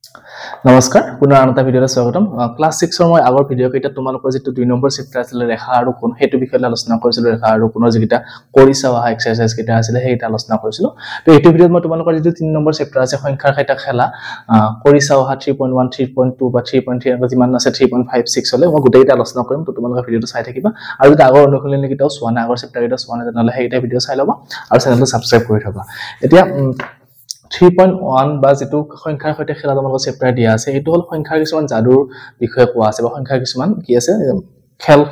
নমস্কাৰ পুনৰ আনটা ভিডিঅ'লৈ স্বাগতম ক্লাছ 6 ৰ মই আগৰ ভিডিঅ' কেইটা তোমালোকৰ যেটো 2 নম্বৰ চেপ্টাৰ আছিল ৰেখা আৰু কোণ হেতু বিষয়ে আলোচনা কৰিছিল ৰেখা আৰু কোণৰ যেটা কৰিছা অহা এক্সাৰসাইজ কেইটা আছিল হেইটা আলোচনা কৰিছিল তো এইটো ভিডিঅ'ত মই তোমালোকৰ যেটো 3 নম্বৰ চেপ্টাৰ আছে সংখ্যাৰ খাইটা খেলা কৰিছা অহা 3.1 3.2 বা 3.3 আৰু যিমান আছে 3.56 হলে মই গোটেইটা আলোচনা কৰিম তো তোমালোকৰ ভিডিঅ'টো চাই থাকিবা আৰু যদি আগৰ অনুশীলনী কেইটাও চোৱা নাই আগৰ চেপ্টাৰ কেইটা চোৱা নাই তেনেহলে হেইটা ভিডিঅ' চাই লবা আৰু চেনেলটো সাবস্ক্ৰাইব কৰি থবা এতিয়া 3.1 বা যেটো সংখ্যাৰ সৈতে খেলা তোমালোকৰ চেপ্টাৰ দিয়া আছে এটো হল সংখ্যাৰ কিছুমান জাদুৰ বিষয়ে কোৱা আছে বা সংখ্যাৰ কিছুমান কি আছে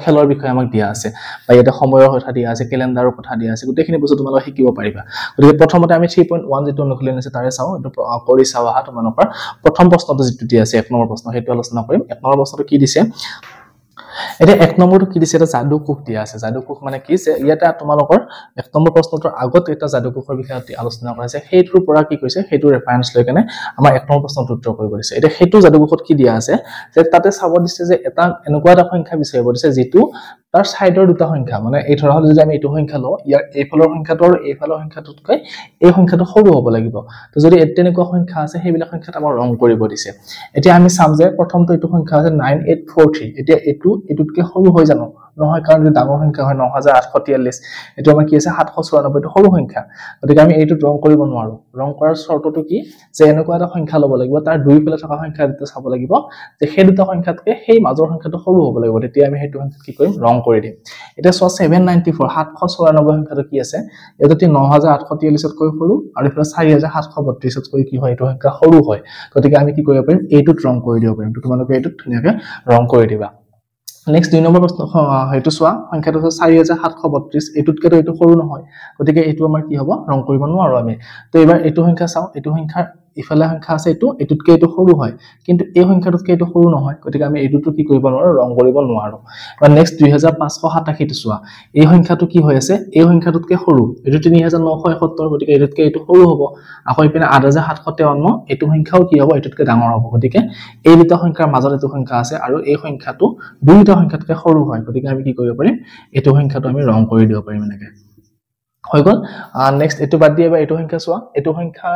খেলৰ বিষয়ে আমাক দিয়া আছে বা এটা সময়ৰ কথা দিয়া আছে ক্যালেন্ডাৰৰ কথা দিয়া আছে গোটেইখিনি বস্তু তোমালোকে শিকিব পাৰিবা গতিকে প্ৰথমতে আমি 3.1 যেটো অনুশীলনী আছে তাৰে চাও এটো কৰি চাওয়া তোমালোকৰ প্ৰথম প্ৰশ্নটো যেটো দিয়া আছে 1 নম্বৰ প্ৰশ্ন হেতু আলোচনা কৰিম 1 নম্বৰ প্ৰশ্নটো কি দিছে এটা 1 নম্বৰটো কি দিছে এটা জাদু কোষ দিয়া আছে জাদু কোষ মানে কি যে ইয়াতে তোমালোকৰ 1 নম্বৰ প্ৰশ্নটোৰ আগত এটা জাদু কোষৰ বিষয়ে আলোচনা কৰা হৈছে হেইটোৰ পৰা কি কৈছে হেইটো ৰেফাৰেন্স লৈ কেনে আমাৰ 1 নম্বৰ প্ৰশ্নটোৰ উত্তৰ কৰিব দিছে এটা হেতু জাদু কোষত কি দিয়া আছে যে তাতে চাব দিছে যে এটা এনেকুৱা এটা সংখ্যা বিচাৰিব দিছে যেটো তাৰ সাইডৰ দুটা সংখ্যা মানে এই ধৰা হল যদি আমি এটো সংখ্যা লও ইয়াৰ এইফালৰ সংখ্যাটো আৰু এইফালৰ সংখ্যাটোতকৈ এই সংখ্যাটো সৰু হ'ব লাগিব তো যদি তেনেকুৱা সংখ্যা আছে হেইবিলাক সংখ্যাত আমাৰ ৰং কৰিব দিছে এতিয়া আমি চাম যে প্ৰথমটো এটো সংখ্যা আছে 9843 এতিয়া এটুতকে সৰু হৈ জানো নহয় কাৰণ যে ডাঙৰ সংখ্যা হয় 9843 এটো আমাৰ কি আছে 794 টো সৰু সংখ্যা গতিকে আমি এইটো ৰং কৰিব নোৱাৰো ৰং কৰাৰ শৰ্তটো কি যে এনেকুৱা এটা সংখ্যা লব লাগিব তাৰ দুইফালে থকা সংখ্যা দুটা চাব লাগিব যে সেই দুটা সংখ্যাতকে সেই মাজৰ সংখ্যাটো সৰু হ'ব লাগিব তেতিয়া আমি হেতু সংখ্যা কি কৰিম ৰং কৰি দিম এটা 794 794 সংখ্যাটো কি আছে এটো 9843 তকৈ সৰু আৰু ইফালে 4732 তকৈ কি হয় এটো সংখ্যা সৰু হয় গতিকে আমি কি কৰিব পাৰিম এইটোত ৰং কৰি দিব পাৰিম তো তোমালোকে এইটোত ধুনিয়াকৈ ৰং কৰি দিবা নেক্সট 2 নম্বৰ প্ৰশ্ন হেতু চোৱা সংখ্যাটো 4732 এটুতকৈ এটো সৰু নহয় গতিকে এটো আমাৰ কি হ'ব ৰং কৰিব নোৱাৰো আমি তো এবাৰ এটো সংখ্যা চাও এটো সংখ্যাৰ ইফালে সংখ্যা আছে এটুতকৈ এটো সৰু হয় কিন্তু এই সংখ্যাটোতকৈ এটো সৰু নহয় গতিকে আমি এটুটো কি কৰিব নোৱাৰো ৰং কৰিব নোৱাৰো বা নেক্সট 2587 টো চোৱা এই সংখ্যাটো কি হৈ আছে এই সংখ্যাটোতকৈ সৰু এটো 3971 গতিকে এটুতকৈ এটো সৰু হ'ব আকৌ ইপিনে 8753 এটো সংখ্যাও কি হ'ব এটুতকৈ ডাঙৰ হ'ব গতিকে এই দুটা সংখ্যাৰ মাজত এটো সংখ্যা আছে আৰু এই সংখ্যাটো দুইটা সংখ্যাতকৈ সৰু হয় গতিকে আমি কি কৰিব পাৰিম এটো সংখ্যাটো আমি ৰং কৰি দিব পাৰিম এনেকৈ হৈ গল নেক্সট এটো বাদ দিয়া বা এটো সংখ্যা চোৱা এটো সংখ্যা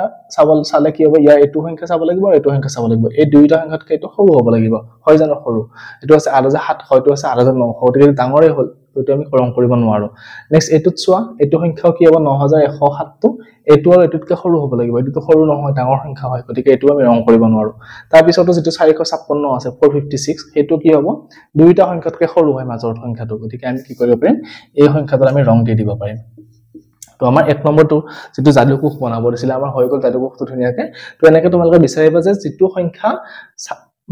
চালে কি হ'ব ইয়া এটো সংখ্যা চাব লাগিব আৰু এটো সংখ্যা চাব লাগিব এই দুইটা সংখ্যাতকৈ এটো সৰু হ'ব লাগিব হয় জানো সৰু এটো আছে 8700 এটো আছে 8900 গতিকে ডাঙৰে হ'ল তো আমি ৰং কৰিব নোৱাৰো নেক্সট এটোত চোৱা এটো সংখ্যাও কি হ'ব 9107 টো এটো আৰু এটুতকৈ সৰু হ'ব লাগিব এটো সৰু নহয় ডাঙৰ সংখ্যা হয় গতিকে এটো আমি ৰং কৰিব নোৱাৰো তাৰ পিছতো যেটো 456 আছে 456 হেতু কি হ'ব দুইটা সংখ্যাতকৈ সৰু হয় মাজৰ সংখ্যাটো গতিকে আমি কি কৰিব পাৰিম এই সংখ্যাটো আমি ৰং দি দিব পাৰিম তো আমাৰ 1 নম্বৰটো যেটো জাদু কোষ বনাব দিছিল আমাৰ হৈ গল জাদু কোষটো ধুনিয়াকৈ তো এনেকৈ তোমালোকে বিচাৰিবা যে যেটো সংখ্যা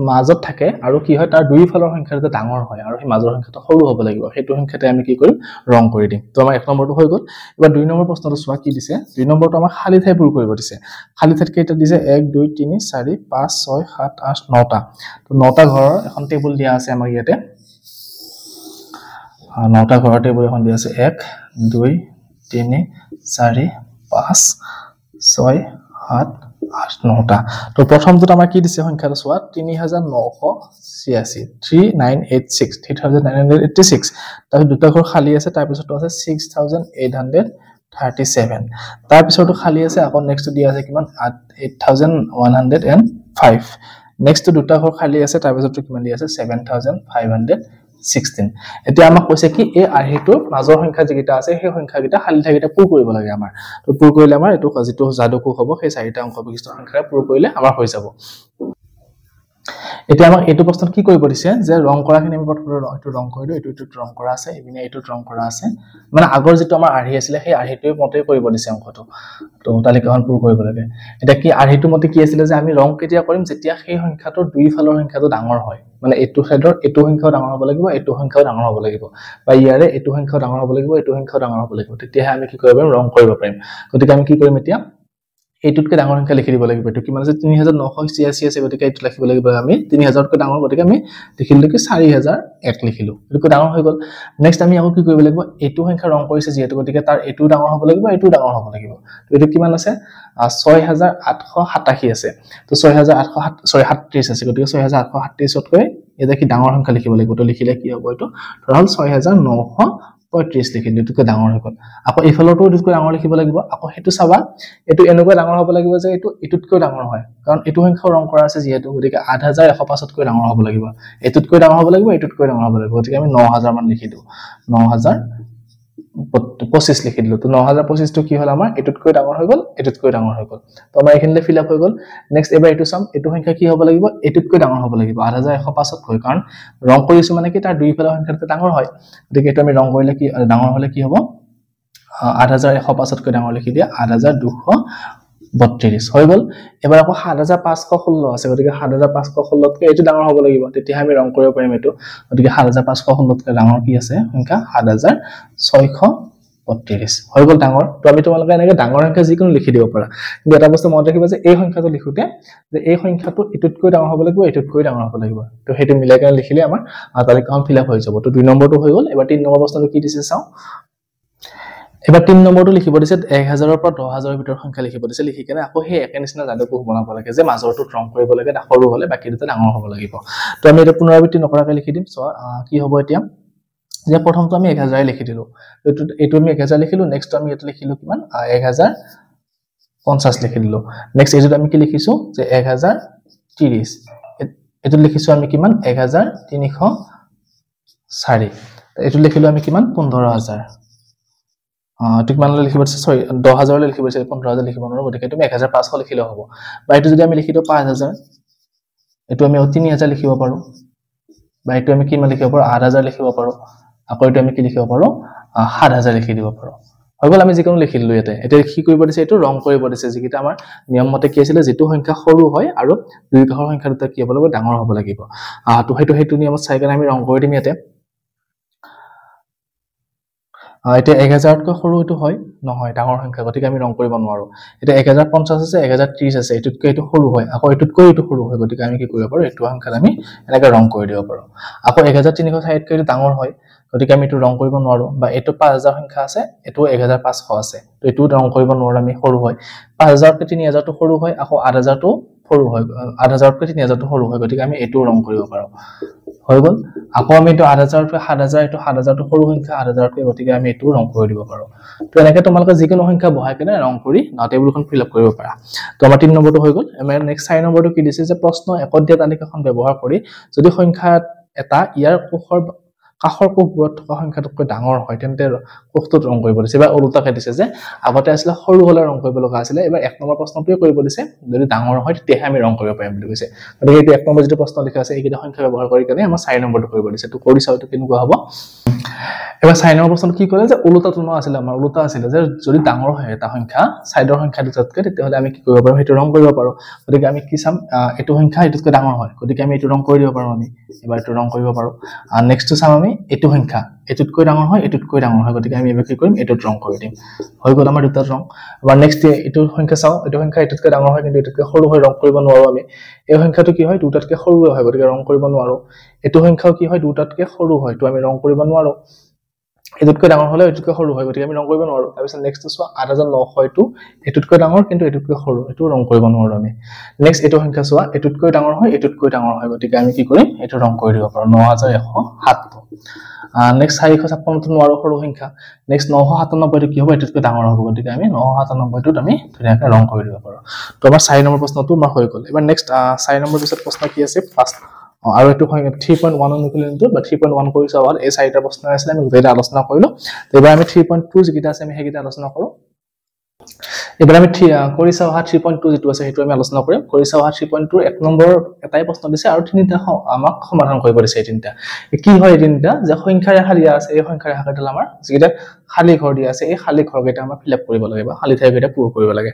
মাজত থাকে আৰু কি হয় তাৰ দুইফালৰ সংখ্যাটো ডাঙৰ হয় আৰু সেই মাজৰ সংখ্যাটো সৰু হ'ব লাগিব হেতু সংখ্যাতে আমি কি কৰিম ৰং কৰি দিম তো আমাৰ 1 নম্বৰটো হৈ গল এবাৰ 2 নম্বৰ প্ৰশ্নটো চোৱা কি দিছে 2 নম্বৰটো আমাৰ খালি ঠাই পূৰ কৰিব দিছে খালি ঠাইত কেইটা দিছে 1 2 3 4 5 6 7 8 9টা তো 9টা ঘৰৰ এখন টেবুল দিয়া আছে আমাৰ ইয়াতে 9টা ঘৰৰ টেবুল এখন দিয়া আছে 1 2 3 4 5 6 7 8 9টা তো প্ৰথমটো আমাৰ কি দিছে সংখ্যাটো চোৱা 3986 3986 তাৰ দুটা ঘৰ খালি আছে তাৰ পিছতো আছে 6837 তাৰ পিছতো খালি আছে আকৌ নেক্সট দিয়া আছে কিমান 8105 নেক্সট দুটা ঘৰ খালি আছে তাৰ পিছতো কিমান দিয়া আছে 7516 এতিয়া আমাক কৈছে কি এই আৰ্হিটোৰ মাজৰ সংখ্যা যেটা আছে সেই সংখ্যাকেইটা খালি ঠাইকেইটা পূৰ কৰিব লাগে আমাৰ তো পূৰ কৰিলে আমাৰ এটো যেটো জাদু কোষ হ'ব সেই চাৰিটা অংক বিশিষ্ট সংখ্যা পূৰ কৰিলে আমাৰ হৈ যাব এতিয়া আমাক এটো প্ৰশ্নত কি কৰিব দিছে যে ৰং কৰাখিনি আমি প্ৰথমে এটো ৰং কৰি দিও এটো ৰং কৰা আছে ইভিনে এটো ৰং কৰা আছে মানে আগৰ যেটো আমাৰ আৰ্হি আছিল সেই আৰ্হিটোৰ মতে কৰিব দিছে অংকটো তো তালিকাখন পূৰ কৰিব লাগে এটা কি আৰ্হিটোৰ মতে কি আছিল যে আমি ৰং কেতিয়া কৰিম যেতিয়া সেই সংখ্যাটোৰ দুইফালৰ সংখ্যাটো ডাঙৰ হয় মানে এটো সাইডৰ এটো সংখ্যাও ডাঙৰ হ'ব লাগিব এটো সংখ্যাও ডাঙৰ হ'ব লাগিব বা ইয়াৰে এটো সংখ্যাও ডাঙৰ হ'ব লাগিব এটো সংখ্যাও ডাঙৰ হ'ব লাগিব তেতিয়াহে আমি কি কৰিব পাৰিম ৰং কৰিব পাৰিম গতিকে আমি কি কৰিম এতিয়া এটুতকৈ ডাঙৰ সংখ্যা লিখি দিব লাগিব এটো কিমান আছে 3986 আছে গতিকে এটো লিখিব লাগিব আমি 3000 তকৈ ডাঙৰ গতিকে আমি লিখিলো কি 4001 লিখিলো এটো ডাঙৰ হৈ গল নেক্সট আমি আকৌ কি কৰিব লাগিব এটো সংখ্যা ৰং কৰিছে যেহেতু গতিকে তাৰ এটো ডাঙৰ হ'ব লাগিব এটো ডাঙৰ হ'ব লাগিব তো এটো কিমান আছে 6887 আছে তো 6837 আছে গতিকে 6837 তকৈ এটা কি ডাঙৰ সংখ্যা লিখিব লাগিব তো লিখিলে কি হ'ব এটো ধৰা হল 35 লিখি দিলো এটুকৈ ডাঙৰ হৈ গ'ল আকৌ ইফালৰটো এটুকৈ ডাঙৰ লিখিব লাগিব আকৌ হেতু চাবা এটু এনেকৈ ডাঙৰ হ'ব লাগিব যে এটু এটুতকৈ ডাঙৰ হয় কাৰণ এটু সংখ্যা ৰং কৰা আছে যেহেতু গতিকে 8105 কৈ ডাঙৰ হ'ব লাগিব এটুতকৈ ডাঙৰ হ'ব লাগিব এটুতকৈ ডাঙৰ হ'ব লাগিব গতিকে আমি 9000 মান লিখি দিও 9025 লিখি দিলো তো 9025 টো কি হ'ল আমাৰ এটুতকৈ ডাঙৰ হৈ গ'ল এটুতকৈ ডাঙৰ হৈ গ'ল তো আমাৰ এখিনলে ফিল আপ হৈ গ'ল নেক্সট এবাৰ এটু চাম এটু সংখ্যা কি হ'ব লাগিব এটুতকৈ ডাঙৰ হ'ব লাগিব 8105 কৈ কাৰণ ৰং কৰিছো মানে কি তাৰ দুই ফালৰ সংখ্যাটো ডাঙৰ হয় গতিকে এটো আমি ৰং কৰিলে কি ডাঙৰ হলে কি হ'ব 8105 কৈ ডাঙৰ লিখি দিয়া 8232 হৈ গ'ল এবাৰ আকৌ 7516 আছে গতিকে 7516 কৈ এটো ডাঙৰ হ'ব লাগিব তেতিয়া আমি ৰং কৰিব পাৰিম এটো গতিকে 7516 কৈ ডাঙৰ কি আছে সংখ্যা 7632 হৈ গ'ল ডাঙৰ তো আমি তোমালোকে এনেকৈ ডাঙৰ সংখ্যা যিকোনো লিখি দিব পাৰা কিন্তু এটা বস্তু মনত ৰাখিবা যে এই সংখ্যাটো লিখোতে যে এই সংখ্যাটো এটুতকৈ ডাঙৰ হ'ব লাগিব এটুতকৈ ডাঙৰ হ'ব লাগিব তো হেতু মিলাই কেনে লিখিলে আমাৰ তালিকাখন ফিল আপ হৈ যাব তো 2 নম্বৰটো হৈ গ'ল এবাৰ 3 নম্বৰ প্ৰশ্নটো কি দিছে চাও এবাৰ 3 নম্বৰটো লিখিব দিছে 1000 ৰ পৰা 10000 ৰ ভিতৰ সংখ্যা লিখিব দিছে লিখি কেনে আকৌ সেই একে নিচিনা যাদুকো বনাব লাগে যে মাজৰটো ৰং কৰিব লাগে সৰু হলে বাকি দুটা ডাঙৰ হ'ব লাগিব তো আমি এটা পুনৰাবৃত্তি নকৰাকৈ লিখি দিম সো কি হ'ব এতিয়া যে প্ৰথমটো আমি 1000 লিখি দিলো এটো আমি 1000 লিখিলো নেক্সট আমি এটা লিখিলো কিমান 1050 লিখি দিলো নেক্সট এটো আমি কি লিখিছো যে 1030 এটো লিখিছো আমি কিমান 1304 এটো লিখিলো আমি কিমান 15000 ঠিক মানলে লিখিব আছে সৰি 10000 লে লিখিব আছে 15000 লিখিব নোৱাৰো গতিকে তুমি 1500 লিখিলে হ'ব বা এটো যদি আমি লিখি দিও 5000 এটো আমি 3000 লিখিব পাৰো বা এটো আমি কিমান লিখিব পাৰো 8000 লিখিব পাৰো আকৌ এটো আমি কি লিখিব পাৰো 7000 লিখি দিব পাৰো হৈ গ'ল আমি যিকোনো লিখি দিলো ইয়াতে এটা কি কৰিব দিছে এটো ৰং কৰিব দিছে যিকিটা আমাৰ নিয়ম মতে কি আছিল যেটো সংখ্যা সৰু হয় আৰু দুই কাষৰ সংখ্যা দুটা কি হ'ব লাগিব ডাঙৰ হ'ব লাগিব তো হেতু নিয়মত চাই কেনে আমি ৰং কৰি দিম ইয়াতে এটা 1000 কৈ সৰু এটো হয় নহয় ডাঙৰ সংখ্যা গতিকে আমি ৰং কৰিব নোৱাৰো এটা 1050 আছে 1030 আছে এটুতকৈ এটো সৰু হয় আকৌ এটুতকৈ এটো সৰু হয় গতিকে আমি কি কৰিব পাৰো এটো সংখ্যা আমি এনেকৈ ৰং কৰি দিব পাৰো আকৌ 1360 কৈ ডাঙৰ হয় গতিকে আমি এটো ৰং কৰিব নোৱাৰো বা এটো 5000 সংখ্যা আছে এটো 1500 আছে তো এটো ৰং কৰিব নোৱাৰো আমি সৰু হয় 5000 কৈ 3000 টো সৰু হয় আকৌ 8000 টো সৰু হয় 8000 কৈ 3000 টো সৰু হয় গতিকে আমি এটো ৰং কৰিব পাৰো হৈ গ'ল আকৌ আমি এটো 8000 কৈ 7000 এটো 7000 টো সৰু সংখ্যা 8000 কৈ গতিকে আমি এটো ৰং কৰি দিব পাৰো তো এনেকৈ তোমালোকে যিকোনো সংখ্যা বহাই কেনে ৰং কৰি টেবুলখন ফিল আপ কৰিব পাৰা তো আমাৰ 3 নম্বৰটো হৈ গ'ল আমাৰ নেক্সট 4 নম্বৰটো কি দিছে যে প্ৰশ্ন একত দিয়া তালিকাখন ব্যৱহাৰ কৰি যদি সংখ্যা এটা ইয়াৰ কাষৰ কোষবোৰত থকা সংখ্যাটোতকৈ ডাঙৰ হয় তেন্তে কোষটোত ৰং কৰিব দিছে বা উল্টাকৈ দিছে যে আগতে আছিল সৰু হলে ৰং কৰিব লগা আছিল এবাৰ 1 নম্বৰ প্ৰশ্নটোৱে কৰিব দিছে যদি ডাঙৰ হয় তেতিয়া আমি ৰং কৰিব পাৰিম বুলি কৈছে গতিকে এইটো 1 নম্বৰ যেটো প্ৰশ্ন লিখা আছে এইকেইটা সংখ্যা ব্যৱহাৰ কৰি কেনে আমাৰ 4 নম্বৰটো কৰিব দিছে তো কৰি চাও এটো কেনেকুৱা হ'ব এবাৰ 4 নম্বৰ প্ৰশ্নটো কি কৰে যে উল্টাটো ন আছিল আমাৰ উল্টা আছিল যে যদি ডাঙৰ হয় এটা সংখ্যা সাইডৰ সংখ্যা দুটাতকৈ তেতিয়া হলে আমি কি কৰিব পাৰো হেতু ৰং কৰিব পাৰো গতিকে আমি কি চাম এটো সংখ্যা এটুতকৈ ডাঙৰ হয় গতিকে আমি এটো ৰং কৰি দিব পাৰো আমি এবাৰ এটো ৰং কৰিব পাৰো নেক্সট চাম আমি এটো সংখ্যা এটুতকৈ ডাঙৰ হয় এটুতকৈ ডাঙৰ হয় গতিকে আমি এবাৰ কি কৰিম এটোত ৰং কৰি দিম হৈ গ'ল আমাৰ দুটা ৰং এবাৰ নেক্সট এটো সংখ্যা চাও এটো সংখ্যা এটুতকৈ ডাঙৰ হয় কিন্তু এটুতকৈ সৰু হয় ৰং কৰিব নোৱাৰো আমি এই সংখ্যাটো কি হয় দুটাতকৈ সৰু হয় গতিকে ৰং কৰিব নোৱাৰো এটো সংখ্যাও কি হয় দুটাতকৈ সৰু হয় তো আমি ৰং কৰিব নোৱাৰো এটুতকৈ ডাঙৰ হলে এটুতকৈ সৰু হয় গতিকে আমি ৰং কৰিব নোৱাৰো তাৰ পিছত নেক্সট চোৱা 8900 টো এটুতকৈ ডাঙৰ কিন্তু এটুতকৈ সৰু এটো ৰং কৰিব নোৱাৰো আমি নেক্সট এটো সংখ্যা চোৱা এটুতকৈ ডাঙৰ হয় এটুতকৈ ডাঙৰ হয় গতিকে আমি কি কৰিম এটো ৰং কৰি দিব পাৰো 9107 নেক্সট 456 টো নোৱাৰো সৰু সংখ্যা নেক্সট 997 টো কি হ'ব এটুতকৈ ডাঙৰ হ'ব গতিকে আমি 997 টোত আমি ধুনীয়াকৈ ৰং কৰি দিব পাৰো তো আমাৰ 4 নম্বৰ প্ৰশ্নটো আমাৰ হৈ গ'ল এবাৰ নেক্সট 4 নম্বৰ পিছত প্ৰশ্ন কি আছে ফাৰ্স্ট আৰু এটো সংখ্যা 3.1 অনুকূলনটো বা 3.1 কৰিছো আৰু এই চাৰিটা প্ৰশ্ন আছিল আমি দুটা আলোচনা কৰিলো এবাৰ আমি 3.2 যিকিটা আছে আমি হেকিটা আলোচনা কৰো এবাৰ আমি কৰি চাও 3.2 যেটো আছে হেতু আমি আলোচনা কৰিম কৰি চাও 3.2 এক নম্বৰ এটাই প্ৰশ্ন দিছে আৰু তিনিটা আমাক সমাধান কৰিব দিছে তিনিটা কি হয় তিনিটা যে সংখ্যা ৰেখা দিয়া আছে এই সংখ্যা ৰেখাটো আমাৰ যিকিটা খালি ঘৰ দিয়া আছে এই খালি ঘৰকেইটা আমাৰ ফিল আপ কৰিব লাগিব খালি ঠাইকেইটা পূৰণ কৰিব লাগে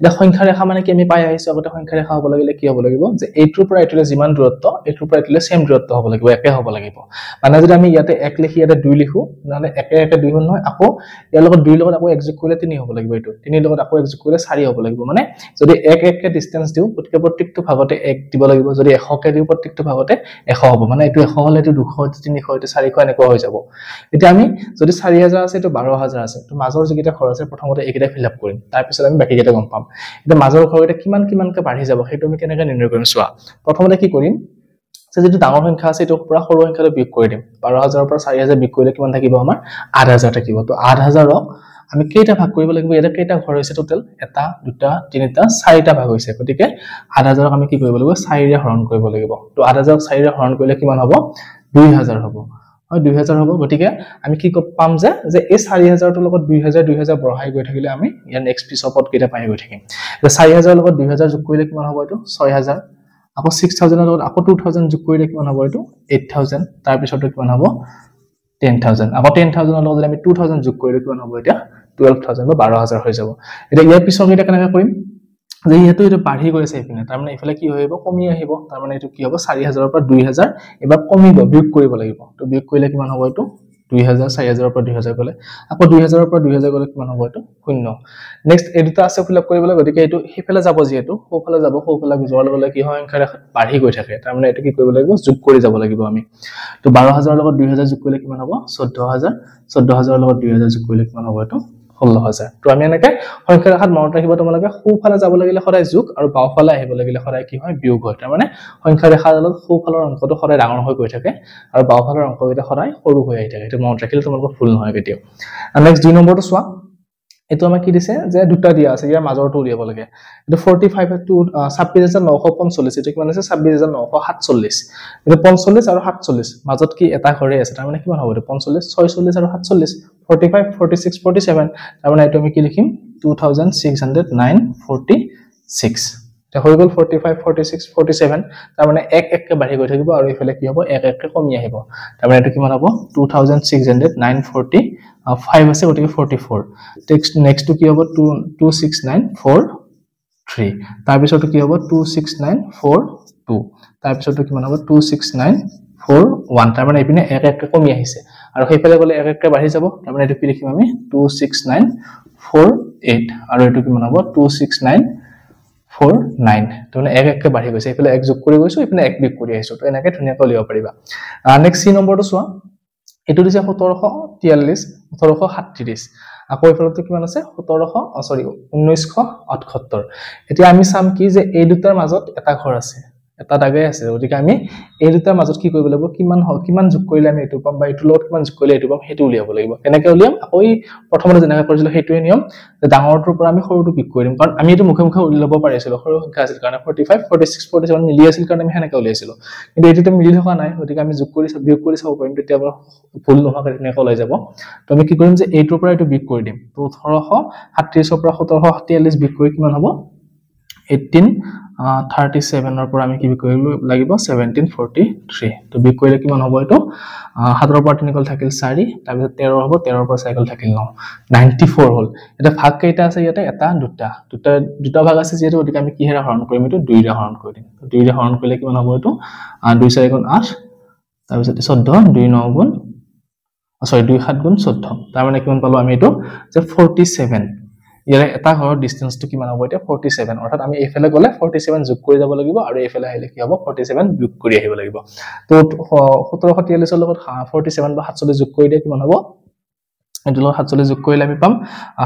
এটা সংখ্যা ৰেখা মানে কি আমি পাই আহিছো আগতে সংখ্যা ৰেখা হ'ব লাগিলে কি হ'ব লাগিব যে এইটোৰ পৰা এইটোলে যিমান দূৰত্ব এইটোৰ পৰা এইটোলে সেম দূৰত্ব হ'ব লাগিব একে হ'ব লাগিব মানে যদি আমি ইয়াতে 1 লিখি ইয়াতে 2 লিখো মানে একে 2 হ'ল নহয় আকৌ ইয়াৰ লগত 2 লগত আকৌ একযোগ কৰিলে 3 হ'ব লাগিব এইটো 3 লগত আকৌ একযোগ কৰিলে 4 হ'ব লাগিব মানে যদি 1 কে ডিসটেন্স দিও প্ৰত্যেকটো ভাগতে 1 দিব লাগিব যদি 100 কে দিও প্ৰত্যেকটো ভাগতে 100 হ'ব মানে এইটো 100 হলে এইটো 200 এইটো 300 এইটো 400 এনেকুৱা হৈ যাব এতিয়া আমি যদি 4000 আছে এইটো 12000 আছে তো মাজৰ যিকিটা ঘৰ আছে প্ৰথমতে এইকেইটা ফিল আপ কৰিম তাৰ পিছত আমি বাকিকেইটা গম পাম এটা মাজৰ ঘৰকেইটা কিমানকৈ বাঢ়ি যাব হেতু আমি কেনেকৈ নিৰ্ণয় কৰিম চোৱা প্ৰথমতে কি কৰিম যে যেটো ডাঙৰ সংখ্যা আছে এটো পুৰা সৰু সংখ্যালৈ বিয়োগ কৰি দিম 12000 পৰা 4000 বিয়োগ কৰিলে কিমান থাকিব আমাৰ 8000 থাকিব তো 8000 ক আমি কেইটা ভাগ কৰিব লাগিব এটা কেইটা ঘৰ হৈছে টোটাল এটা দুটা তিনিটা চাৰিটা ভাগ হৈছে গতিকে 8000 ক আমি কি কৰিব লাগিব 4 ৰে হৰণ কৰিব লাগিব তো 8000 ক 4 ৰে হৰণ কৰিলে কিমান হ'ব 2000 হ'ব হয় 2000 হ'ব গতিকে আমি কি পাম যে এই 4000 ৰ লগত 2000 বঢ়াই গৈ থাকিলে আমি ইয়াৰ নেক্সট পিছপত কেইটা পাই গৈ থাকিম যে 4000 ৰ লগত 2000 যোগ কৰিলে কিমান হ'ব এটো 6000 আকৌ 6000 ৰ লগত আকৌ 2000 যোগ কৰিলে কিমান হ'ব এটো 8000 তাৰ পিছতো কিমান হ'ব 10000 আকৌ 10000 ৰ লগত আমি 2000 যোগ কৰিলে কিমান হ'ব এটা 12000 বা 12000 হৈ যাব এটা ইয়াৰ পিছৰ কেইটা কেনেকৈ কৰিম যে ইহেতু এটা বাঢ়ি গৈছে এপিনে তাৰ মানে ইফালে কি হৈব কমি আহিব তাৰ মানে এটো কি হ'ব 4000 ৰ পৰা 2000 এবাৰ কমিব বিয়োগ কৰিব লাগিব তো বিয়োগ কৰিলে কিমান হ'ব এটো 2000 4000 ৰ পৰা 2000 গলে আকৌ 2000 ৰ পৰা 2000 গলে কিমান হ'ব এটো 0 নেক্সট এই দুটা আছে ফিল আপ কৰিবলৈ গতিকে এটো হিফালে যাব যেটো সোফালে যাব সোফালে যোৱাৰ লগে লগে কি হয় সংখ্যা ৰেখা বাঢ়ি গৈ থাকে তাৰ মানে এটো কি কৰিব লাগিব যোগ কৰি যাব লাগিব আমি তো 12000 ৰ লগত 2000 যোগ কৰিলে কিমান হ'ব 14000 14000 ৰ লগত 2000 যোগ কৰিলে কিমান হ'ব এটো 16000 তো আমি এনেকৈ সংখ্যা ৰেখাত মনত ৰাখিব তোমালোকে সোফালে যাব লাগিলে সদায় যোগ আৰু বাওফালে আহিব লাগিলে সদায় কি হয় বিয়োগ হয় তাৰ মানে সংখ্যা ৰেখাৰ লগত সোফালৰ অংকটো সদায় ডাঙৰ হৈ গৈ থাকে আৰু বাওফালৰ অংকটো সদায় সৰু হৈ আহি থাকে এটো মনত ৰাখিলে তোমালোকৰ ভুল নহয় কেতিয়াও নেক্সট 2 নম্বৰটো চোৱা এটো আমাক কি দিছে যে দুটা দিয়া আছে ইয়াৰ মাজৰটো উলিয়াব লাগে এটো 45 টু 26945 এটো কিমান আছে 26947 এটো 45 আৰু 47 মাজত কি এটা ঘৰে আছে তাৰ মানে কিমান হ'ব এটো 45 46 আৰু 47 45 46 47 তাৰ মানে এটো আমি কি লিখিম 260946 এটা হৈ গল 45 46 47 তাৰ মানে এক কে বাঢ়ি গৈ থাকিব আৰু ইফালে কি হ'ব এক কে কমি আহিব তাৰ মানে এটো কিমান হ'ব 26945 আছে গতিকে 44 নেক্সট টু কি হ'ব 26943 তাৰ পিছতো কি হ'ব 26942 তাৰ পিছতো কিমান হ'ব 26941 তাৰ মানে ইপিনে এক কে কমি আহিছে আৰু হেইফালে গলে এক কে বাঢ়ি যাব তাৰ মানে এটো কি লিখিম আমি 26948 আৰু এটো কিমান হ'ব 26949 তো মানে এক কে বাঢ়ি গৈছে ইফালে এক যোগ কৰি গৈছো ইপিনে এক বিয়োগ কৰি আহিছো তো এনেকৈ ধুনিয়াকৈ লিখিব পাৰিবা নেক্সট সি নম্বৰটো চোৱা এটো দিছে 1743 1737 আকৌ ইফালতে কিমান আছে 1978 এতিয়া আমি চাম কি যে এই দুটাৰ মাজত এটা ঘৰ আছে এটা দাগে আছে গতিকে আমি এই দুটাৰ মাজত কি কৰিব লাগিব কিমান যোগ কৰিলে আমি এটো পাম বা এটো লগত কিমান যোগ কৰিলে এটো পাম হেতু উলিয়াব লাগিব কেনেকৈ উলিয়াম আকৌ প্ৰথমতে যেনেকৈ কৰিছিল হেতুৱে নিয়ম যে ডাঙৰটোৰ পৰা আমি সৰুটো বিয়োগ কৰি দিম কাৰণ আমি এটো মুখে মুখে উলিয়াব পাৰিছিল সৰু সংখ্যা আছিল কাৰণ 45 46 47 মিলি আছিল কাৰণ আমি হেনেকৈ উলিয়াইছিল কিন্তু এটোতে মিলি থকা নাই গতিকে আমি যোগ কৰি বিয়োগ কৰি চাব পাৰিম তেতিয়া আমাৰ ভুল নোহোৱাকৈ এনেকৈ ওলাই যাব তো আমি কি কৰিম যে এইটোৰ পৰা এটো বিয়োগ কৰি দিম তো 1837 ৰ পৰা 1743 বিয়োগ কৰি কিমান হ'ব 1837 ৰ পৰা আমি কি বিয়োগ কৰিব লাগিব 1743 তো বিয়োগ কৰিলে কিমান হ'ব এটো 7 ৰ পৰা 3 গল থাকিল 4 তাৰ পিছত 13 হ'ব 13 ৰ পৰা 4 গল থাকিল 9 94 হল এটা ভাগ কেইটা আছে ইয়াতে এটা দুটা ভাগ আছে যেটো গতিকে আমি কিহেৰে হৰণ কৰিম এটো 2 ৰে হৰণ কৰি দিম তো 2 ৰে হৰণ কৰিলে কিমান হ'ব এটো 2 4 গুণ 8 তাৰ পিছত 14 2 9 গুণ 2 7 গুণ 14 তাৰ মানে কিমান পালো আমি এটো যে 47 ইয়াৰ এটা ঘৰৰ ডিসটেন্সটো কিমান হ'ব এটা 47 অৰ্থাৎ আমি এফালে গলে 47 যোগ কৰি যাব লাগিব আৰু এফালে আহিলে কি হ'ব 47 বিয়োগ কৰি আহিব লাগিব তো 1743 ৰ লগত 47 বা 47 যোগ কৰি দিয়ে কিমান হ'ব এটো লগত 47 যোগ কৰিলে আমি পাম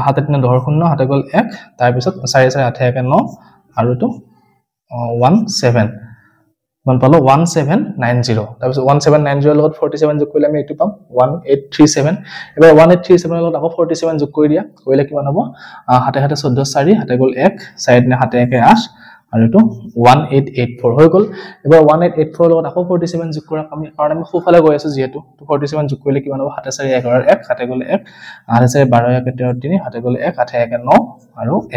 7 3 10 0 7 গল 1 তাৰ পিছত 4 4 8 1 9 আৰু এটো 17 মান পালো 1790 তাৰ পিছত 1790 ৰ লগত 47 যোগ কৰিলে আমি এটো পাম 1837 এবাৰ 1837 ৰ লগত আকৌ 47 যোগ কৰি দিয়া কৰিলে কিমান হ'ব 7 7 14 4 7 গল 1 4 3 7 1 8 আৰু এটো 1884 হৈ গল এবাৰ 1884 ৰ লগত আকৌ 47 যোগ কৰা আমি কাৰণ আমি সোফালে গৈ আছো যেহেতু 47 যোগ কৰিলে কিমান হ'ব 7 4 11 1 7 গল 1 8 4 12 1 13 3 7 গল 1 8 1 9 আৰু 1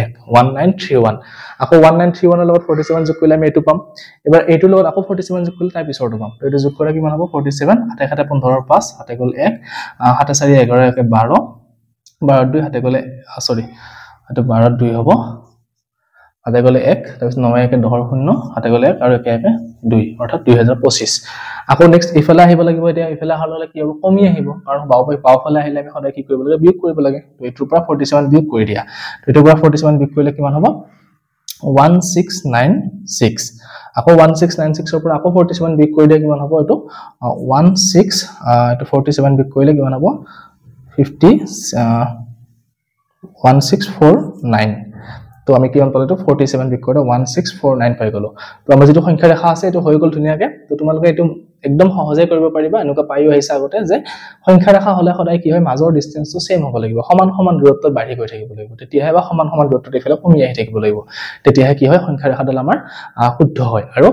1931 আকৌ 1931 ৰ লগত 47 যোগ কৰিলে আমি এটো পাম এবাৰ এটোৰ লগত আকৌ 47 যোগ কৰিলে তাৰ পিছৰটো পাম তো এটো যোগ কৰা কিমান হ'ব 47 8 7 15 5 7 গল 1 7 4 11 1 12 12 2 7 গলে সরি এটো 12 2 হ'ব 7 গলে 1 তাৰ পিছত 9 1 10 0 7 গলে 1 আৰু 1 1 2 অৰ্থাৎ 2025 আকৌ নেক্সট ইফালে আহিব লাগিব এতিয়া ইফালে হলে কি হ'ব কমি আহিব কাৰণ বাওফালে আহিলে আমি সদায় কি কৰিব লাগে বিয়োগ কৰিব লাগে তো এটোৰ পৰা 47 বিয়োগ কৰি দিয়া তো এটোৰ পৰা 47 বিয়োগ কৰিলে কিমান হ'ব 1696 আকৌ 1696 ৰ পৰা আকৌ 47 বিয়োগ কৰি দিয়া কিমান হ'ব এটো 47 বিয়োগ কৰিলে কিমান হ'ব 1649 তো আমি কিমান পালো 47 বিক কৰি 16495 পাই গলো তো আমাৰ যেটো সংখ্যা ৰেখা আছে এটো হৈ গল ধুনিয়াকে তো তোমালোকে এটো একদম সহজে কৰিব পাৰিবা এনেকুৱা পাইও আহিছে আগতে যে সংখ্যা ৰেখা হলে সদায় কি হয় মাজৰ ডিসটেন্সটো সেম হ'ব লাগিব সমান সমান দূৰত্বত বাঢ়ি গৈ থাকিব লাগিব তেতিয়াহে বা সমান সমান দূৰত্বত এফালে কমি আহি থাকিব লাগিব তেতিয়াহে কি হয় সংখ্যা ৰেখাডাল আমাৰ শুদ্ধ হয় আৰু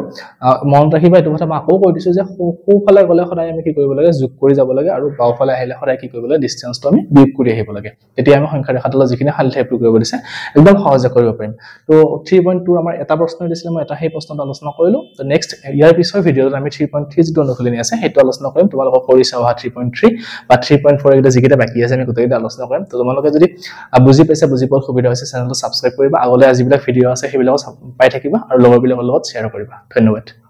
মনত ৰাখিবা এটো কথা মই আকৌ কৈ দিছো যে সোঁফালে গলে সদায় আমি কি কৰিব লাগে যোগ কৰি যাব লাগে আৰু বাওঁফালে আহিলে সদায় কি কৰিব লাগে ডিসটেন্সটো আমি বিয়োগ কৰি আহিব লাগে তেতিয়া আমি সংখ্যা ৰেখাডালৰ যিখিনি খালি ঠাই পূৰণ কৰিব দিছে একদম সহজে কৰিব পাৰিম তো 3.2 আমাৰ এটা প্ৰশ্ন দিছিল মই এটা সেই প্ৰশ্নটো আলোচনা কৰিলো তো নেক্সট ইয়াৰ পিছৰ ভিডিঅত আমি 3.3 যিটো অনুশীলনী আছে হেতু আলোচনা কৰিম তোমালোকক কৰি চাওয়া 3.3 বা 3.4 এটা যিকেইটা বাকি আছে আমি গোটেইটা আলোচনা কৰিম তো তোমালোকে যদি বুজি পাইছা বুজি পোৱাৰ সুবিধা হৈছে চেনেলটো সাবস্ক্ৰাইব কৰিবা আগলৈ আজিবিলাক ভিডিঅ আছে সেইবিলাক পাই থাকিবা আৰু লগৰবিলাকৰ লগত শ্বেয়াৰ কৰিবা ধন্যবাদ